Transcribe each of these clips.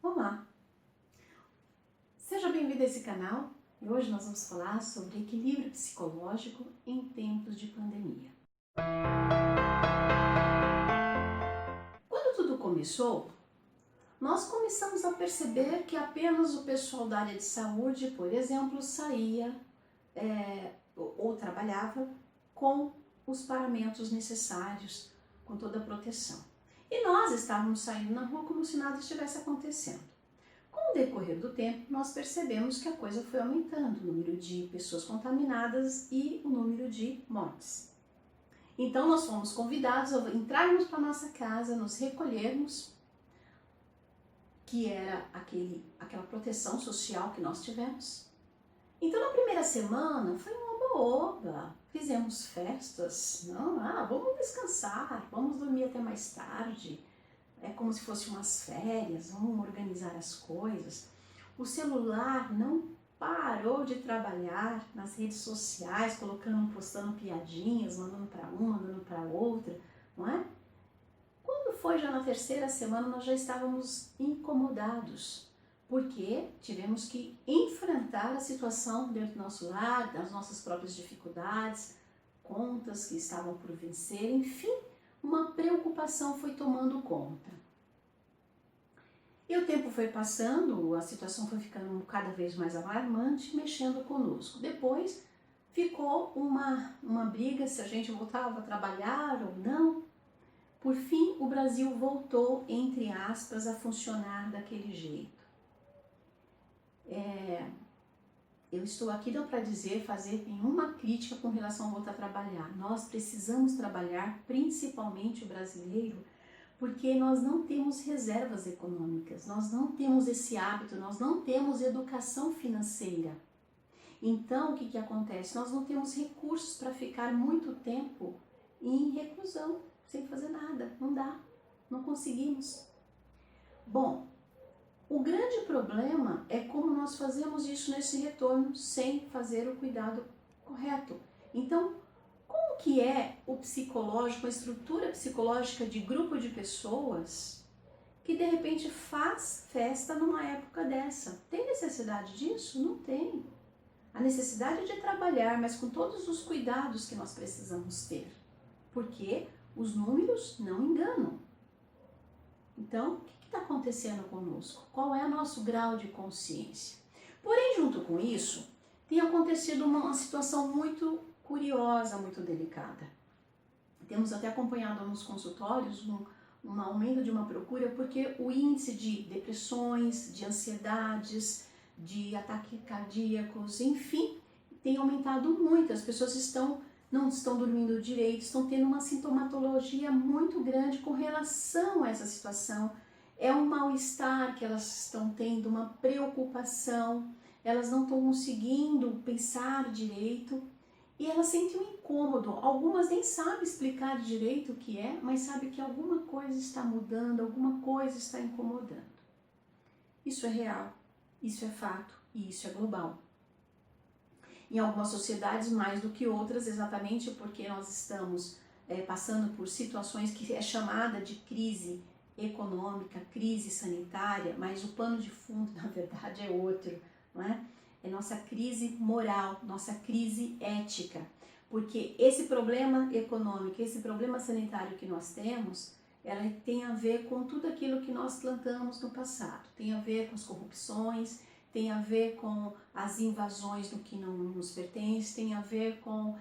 Olá! Seja bem-vindo a esse canal e hoje nós vamos falar sobre equilíbrio psicológico em tempos de pandemia. Quando tudo começou, nós começamos a perceber que apenas o pessoal da área de saúde, por exemplo, saía ou trabalhava com os paramentos necessários, com toda a proteção. E nós estávamos saindo na rua como se nada estivesse acontecendo. Com o decorrer do tempo, nós percebemos que a coisa foi aumentando, o número de pessoas contaminadas e o número de mortes. Então nós fomos convidados a entrarmos para a nossa casa, nos recolhermos, que era aquela proteção social que nós tivemos. Então na primeira semana foi uma oba, fizemos festas, vamos descansar, vamos dormir até mais tarde. É como se fossem umas férias, vamos organizar as coisas. O celular não parou de trabalhar nas redes sociais, postando piadinhas, mandando para uma, mandando para outra, não é? Quando foi já na terceira semana, nós já estávamos incomodados, porque tivemos que enfrentar a situação dentro do nosso lar, das nossas próprias dificuldades, contas que estavam por vencer, enfim, uma preocupação foi tomando conta. E o tempo foi passando, a situação foi ficando cada vez mais alarmante, mexendo conosco. Depois ficou uma briga se a gente voltava a trabalhar ou não. Por fim, o Brasil voltou, entre aspas, a funcionar daquele jeito. Eu estou aqui não para fazer nenhuma crítica com relação a voltar a trabalhar. Nós precisamos trabalhar, principalmente o brasileiro, porque nós não temos reservas econômicas, nós não temos esse hábito, nós não temos educação financeira. Então, o que acontece? Nós não temos recursos para ficar muito tempo em reclusão, sem fazer nada, não dá, não conseguimos. Bom, o grande problema é como nós fazemos isso nesse retorno sem fazer o cuidado correto. Então, como que é o psicológico, a estrutura psicológica de grupo de pessoas que de repente faz festa numa época dessa? Tem necessidade disso? Não tem. A necessidade de trabalhar, mas com todos os cuidados que nós precisamos ter, porque os números não enganam. Então, o que está acontecendo conosco? Qual é o nosso grau de consciência? Porém, junto com isso, tem acontecido uma situação muito curiosa, muito delicada. Temos até acompanhado nos consultórios um aumento de uma procura, porque o índice de depressões, de ansiedades, de ataques cardíacos, enfim, tem aumentado muito. As pessoas não estão dormindo direito, estão tendo uma sintomatologia muito grande com relação a essa situação. É um mal-estar que elas estão tendo, uma preocupação, elas não estão conseguindo pensar direito e elas sentem um incômodo. Algumas nem sabem explicar direito o que é, mas sabem que alguma coisa está mudando, alguma coisa está incomodando. Isso é real, isso é fato e isso é global. Em algumas sociedades mais do que outras, exatamente porque nós estamos passando por situações que é chamada de crise econômica, crise sanitária, mas o pano de fundo, na verdade, é outro, não é? É nossa crise moral, nossa crise ética, porque esse problema econômico, esse problema sanitário que nós temos, ela tem a ver com tudo aquilo que nós plantamos no passado, tem a ver com as corrupções, tem a ver com as invasões do que não nos pertence, tem a ver com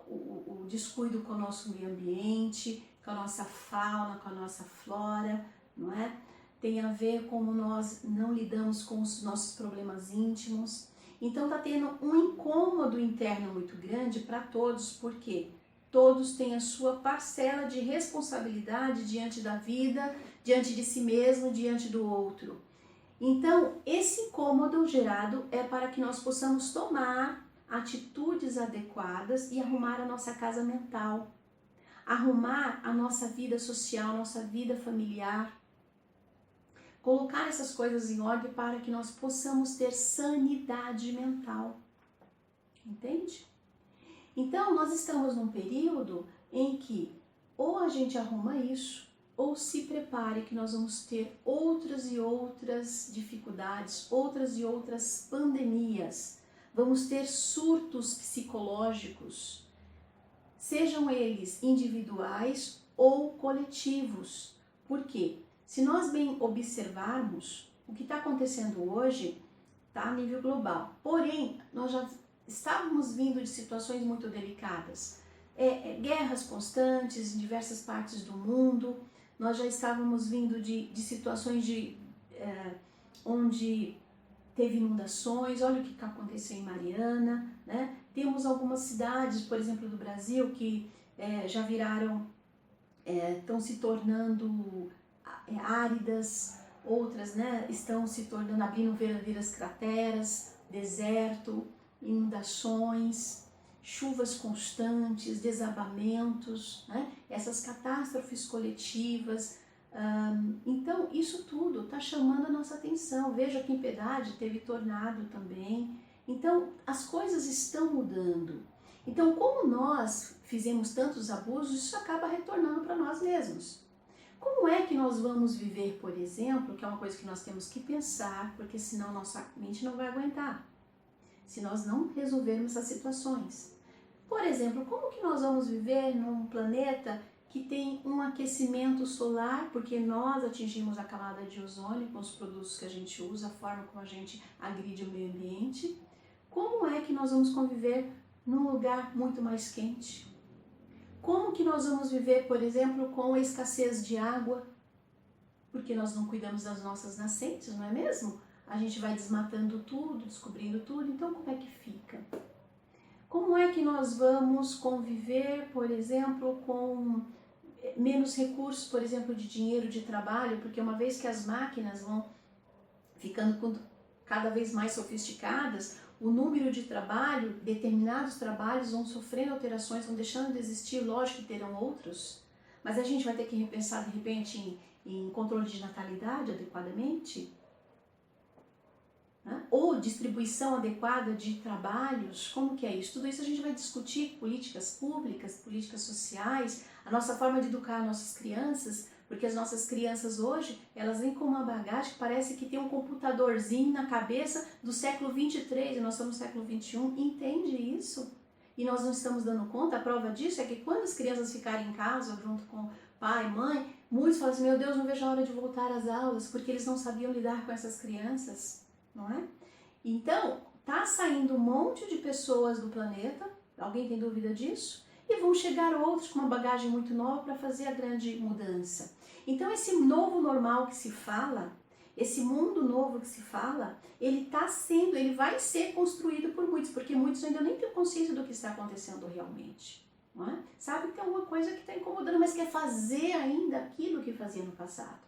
o descuido com o nosso meio ambiente, com a nossa fauna, com a nossa flora, não é? Tem a ver como nós não lidamos com os nossos problemas íntimos. Então está tendo um incômodo interno muito grande para todos, porque todos têm a sua parcela de responsabilidade diante da vida, diante de si mesmo, diante do outro. Então, esse incômodo gerado é para que nós possamos tomar atitudes adequadas e arrumar a nossa casa mental, arrumar a nossa vida social, nossa vida familiar, colocar essas coisas em ordem para que nós possamos ter sanidade mental. Entende? Então, nós estamos num período em que ou a gente arruma isso, ou se prepare que nós vamos ter outras e outras dificuldades, outras e outras pandemias. Vamos ter surtos psicológicos, sejam eles individuais ou coletivos. Por quê? Se nós bem observarmos, o que está acontecendo hoje está a nível global. Porém, nós já estávamos vindo de situações muito delicadas. Guerras constantes em diversas partes do mundo. Nós já estávamos vindo de situações onde teve inundações. Olha o que aconteceu em Mariana, né? Temos algumas cidades, por exemplo, do Brasil, que já viraram, estão se tornando áridas, outras, né, estão se tornando, abrindo verdadeiras crateras, deserto, inundações, chuvas constantes, desabamentos, né, essas catástrofes coletivas. Então, isso tudo está chamando a nossa atenção. Veja que em Piedade teve tornado também. Então, as coisas estão mudando. Então, como nós fizemos tantos abusos, isso acaba retornando para nós mesmos. Como é que nós vamos viver, por exemplo, que é uma coisa que nós temos que pensar, porque senão nossa mente não vai aguentar, se nós não resolvermos essas situações. Por exemplo, como que nós vamos viver num planeta que tem um aquecimento solar, porque nós atingimos a camada de ozônio com os produtos que a gente usa, a forma como a gente agride o meio ambiente? Como é que nós vamos conviver num lugar muito mais quente? Como que nós vamos viver, por exemplo, com a escassez de água? Porque nós não cuidamos das nossas nascentes, não é mesmo? A gente vai desmatando tudo, descobrindo tudo, então como é que fica? Como é que nós vamos conviver, por exemplo, com menos recursos, por exemplo, de dinheiro, de trabalho? Porque uma vez que as máquinas vão ficando cada vez mais sofisticadas, o número de trabalho, determinados trabalhos vão sofrendo alterações, vão deixando de existir, lógico que terão outros, mas a gente vai ter que repensar de repente em controle de natalidade adequadamente, né? Ou distribuição adequada de trabalhos, como que é isso? Tudo isso a gente vai discutir, políticas públicas, políticas sociais, a nossa forma de educar nossas crianças, porque as nossas crianças hoje, elas vêm com uma bagagem que parece que tem um computadorzinho na cabeça do século 23 e nós estamos no século 21. Entende isso? E nós não estamos dando conta. A prova disso é que quando as crianças ficarem em casa junto com pai, mãe, muitos falam assim, meu Deus, não vejo a hora de voltar às aulas, porque eles não sabiam lidar com essas crianças, não é? Então, tá saindo um monte de pessoas do planeta, alguém tem dúvida disso? E vão chegar outros com uma bagagem muito nova para fazer a grande mudança. Então esse novo normal que se fala, esse mundo novo que se fala, ele vai ser construído por muitos, porque muitos ainda nem têm consciência do que está acontecendo realmente. Não é? Sabe que tem alguma coisa que está incomodando, mas quer fazer ainda aquilo que fazia no passado.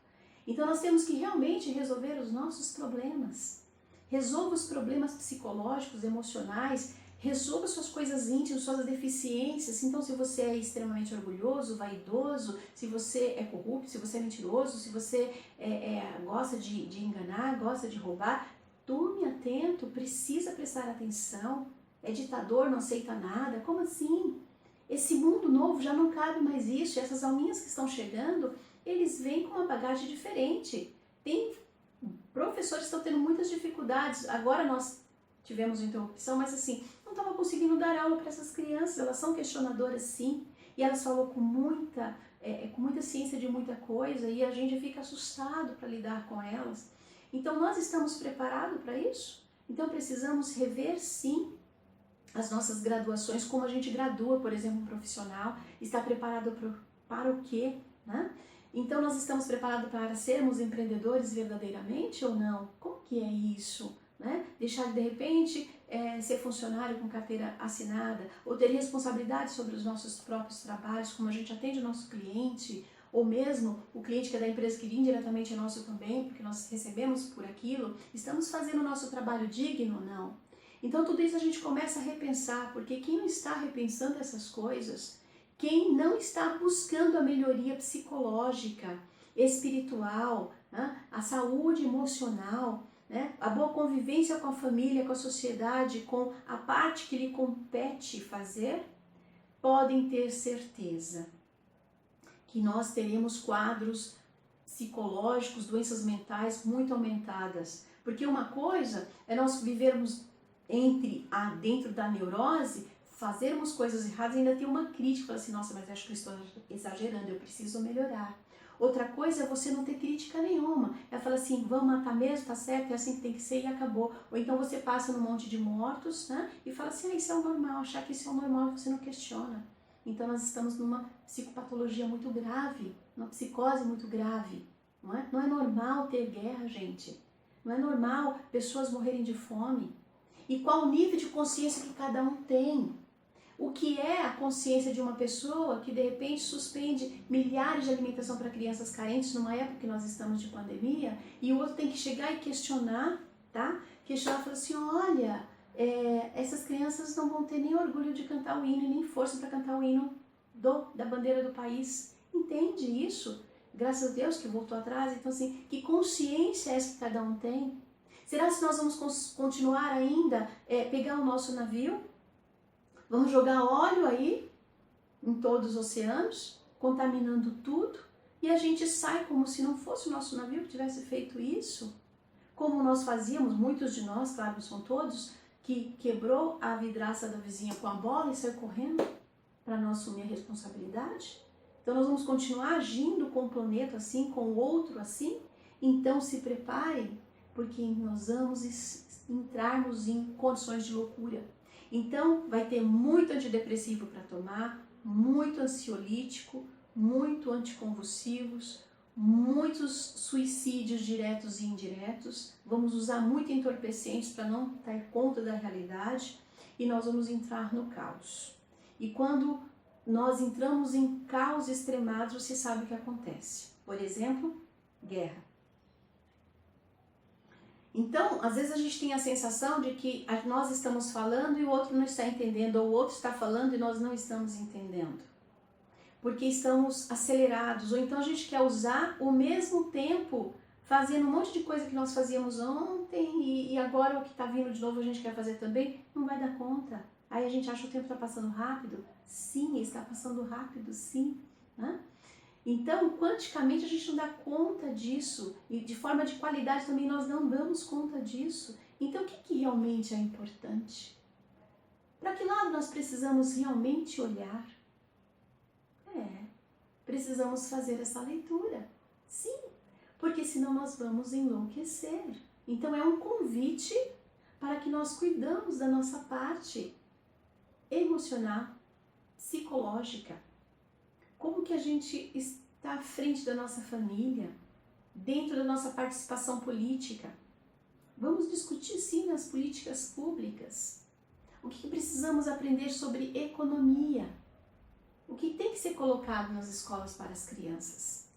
Então nós temos que realmente resolver os nossos problemas. Resolva os problemas psicológicos, emocionais, resolva suas coisas íntimas, suas deficiências. Então, se você é extremamente orgulhoso, vaidoso, se você é corrupto, se você é mentiroso, se você gosta de enganar, gosta de roubar, tome atento, precisa prestar atenção. É ditador, não aceita nada. Como assim? Esse mundo novo já não cabe mais isso. E essas alminhas que estão chegando, eles vêm com uma bagagem diferente. Tem professores que estão tendo muitas dificuldades. Agora nós tivemos interrupção, mas assim, não estava conseguindo dar aula para essas crianças. Elas são questionadoras, sim, e elas falam com muita ciência de muita coisa, e a gente fica assustado para lidar com elas. Então nós estamos preparados para isso? Então precisamos rever, sim, as nossas graduações, como a gente gradua, por exemplo, um profissional, está preparado para o quê, né? Então nós estamos preparados para sermos empreendedores verdadeiramente ou não? Como que é isso? Né? Deixar de repente ser funcionário com carteira assinada, ou ter responsabilidade sobre os nossos próprios trabalhos, como a gente atende o nosso cliente, ou mesmo o cliente que é da empresa que indiretamente é nosso também, porque nós recebemos por aquilo. Estamos fazendo o nosso trabalho digno ou não? Então tudo isso a gente começa a repensar, porque quem não está repensando essas coisas, quem não está buscando a melhoria psicológica, espiritual, né? A saúde emocional, né? A boa convivência com a família, com a sociedade, com a parte que lhe compete fazer, podem ter certeza que nós teremos quadros psicológicos, doenças mentais muito aumentadas. Porque uma coisa é nós vivermos dentro da neurose, fazermos coisas erradas e ainda ter uma crítica, falar assim, nossa, mas acho que eu estou exagerando, eu preciso melhorar. Outra coisa é você não ter crítica nenhuma. É falar assim, vamos matar mesmo, tá certo, é assim que tem que ser e acabou. Ou então você passa num monte de mortos, né? E fala assim, isso é o normal, achar que isso é o normal, você não questiona. Então nós estamos numa psicopatologia muito grave, uma psicose muito grave. Não é? Não é normal ter guerra, gente. Não é normal pessoas morrerem de fome. E qual o nível de consciência que cada um tem? O que é a consciência de uma pessoa que de repente suspende milhares de alimentação para crianças carentes numa época que nós estamos de pandemia e o outro tem que chegar e questionar, tá? Questionar e falar assim, olha, essas crianças não vão ter nem orgulho de cantar o hino e nem força para cantar o hino da bandeira do país. Entende isso? Graças a Deus que voltou atrás. Então assim, que consciência é essa que cada um tem? Será que nós vamos continuar ainda, pegar o nosso navio? Vamos jogar óleo aí em todos os oceanos, contaminando tudo, e a gente sai como se não fosse o nosso navio que tivesse feito isso? Como nós fazíamos, muitos de nós, claro, não são todos, que quebrou a vidraça da vizinha com a bola e saiu correndo para não assumir a responsabilidade? Então nós vamos continuar agindo com o planeta assim, com o outro assim? Então se preparem, porque nós vamos entrarmos em condições de loucura. Então vai ter muito antidepressivo para tomar, muito ansiolítico, muito anticonvulsivos, muitos suicídios diretos e indiretos. Vamos usar muito entorpecentes para não dar conta da realidade e nós vamos entrar no caos. E quando nós entramos em caos extremados, você sabe o que acontece. Por exemplo, guerra. Então, às vezes a gente tem a sensação de que nós estamos falando e o outro não está entendendo, ou o outro está falando e nós não estamos entendendo. Porque estamos acelerados, ou então a gente quer usar o mesmo tempo fazendo um monte de coisa que nós fazíamos ontem e agora o que está vindo de novo a gente quer fazer também, não vai dar conta. Aí a gente acha que o tempo está passando rápido. Sim, está passando rápido, sim. Né? Então, quanticamente a gente não dá conta disso e de forma de qualidade também nós não damos conta disso. Então, o que realmente é importante? Para que lado nós precisamos realmente olhar? Precisamos fazer essa leitura. Sim, porque senão nós vamos enlouquecer. Então, é um convite para que nós cuidamos da nossa parte emocional, psicológica. Como que a gente está à frente da nossa família, dentro da nossa participação política? Vamos discutir sim nas políticas públicas. O que precisamos aprender sobre economia? O que tem que ser colocado nas escolas para as crianças?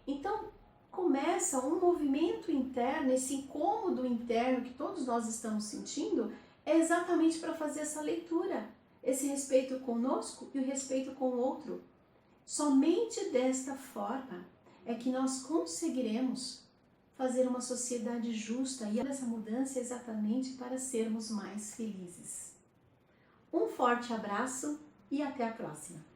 Então, começa um movimento interno, esse incômodo interno que todos nós estamos sentindo, é exatamente para fazer essa leitura, esse respeito conosco e o respeito com o outro. Somente desta forma é que nós conseguiremos fazer uma sociedade justa e essa mudança é exatamente para sermos mais felizes. Um forte abraço e até a próxima!